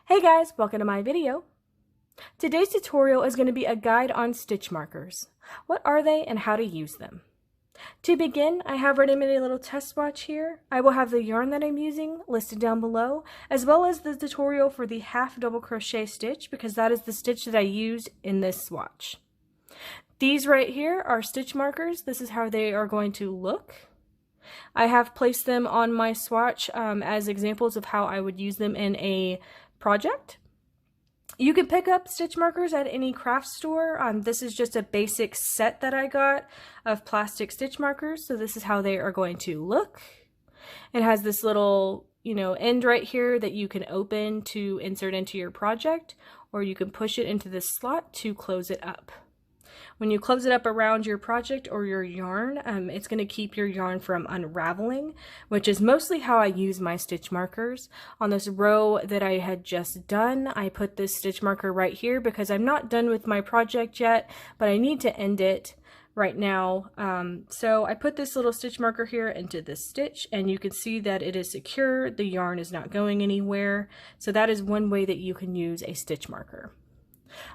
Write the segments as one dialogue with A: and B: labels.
A: Hey guys, welcome to my video. Today's tutorial is going to be a guide on stitch markers. What are they and how to use them? To begin, I have ready made a little test swatch here. I will have the yarn that I'm using listed down below, as well as the tutorial for the half double crochet stitch, because that is the stitch that I used in this swatch. These right here are stitch markers. This is how they are going to look. I have placed them on my swatch as examples of how I would use them in a project. You can pick up stitch markers at any craft store. This is just a basic set that I got of plastic stitch markers, so this is how they are going to look. It has this little, end right here that you can open to insert into your project, or you can push it into this slot to close it up. When you close it up around your project or your yarn, it's going to keep your yarn from unraveling, which is mostly how I use my stitch markers. On this row that I had just done, I put this stitch marker right here because I'm not done with my project yet, but I need to end it right now. So I put this little stitch marker here into this stitch, and you can see that it is secure. The yarn is not going anywhere. So that is one way that you can use a stitch marker.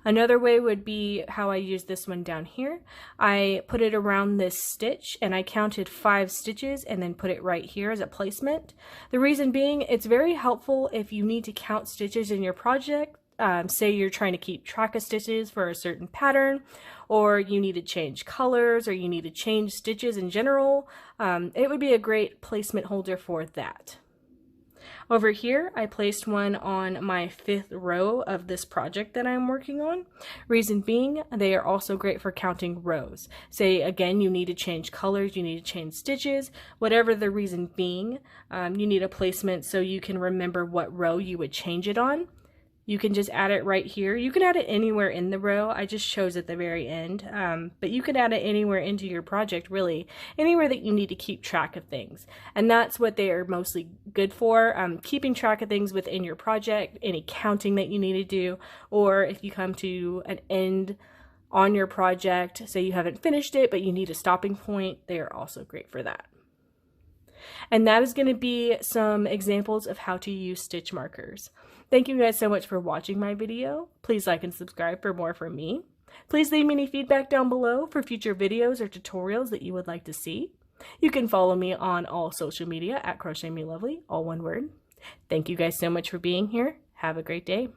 A: Another way would be how I use this one down here. I put it around this stitch and I counted 5 stitches and then put it right here as a placement. The reason being, it's very helpful if you need to count stitches in your project. Say you're trying to keep track of stitches for a certain pattern, or you need to change colors, or you need to change stitches in general. It would be a great placement holder for that. Over here, I placed one on my 5th row of this project that I'm working on. Reason being, they are also great for counting rows. Say again, you need to change colors, you need to change stitches, whatever the reason being, you need a placement so you can remember what row you would change it on. You can just add it right here. You can add it anywhere in the row. I just chose at the very end, but you can add it anywhere into your project, really, anywhere that you need to keep track of things. And that's what they are mostly good for, keeping track of things within your project, any counting that you need to do, or if you come to an end on your project, say you haven't finished it, but you need a stopping point, they are also great for that. And that is going to be some examples of how to use stitch markers. Thank you guys so much for watching my video. Please like and subscribe for more from me. Please leave me any feedback down below for future videos or tutorials that you would like to see. You can follow me on all social media at crochetmelovely, all one word. Thank you guys so much for being here. Have a great day.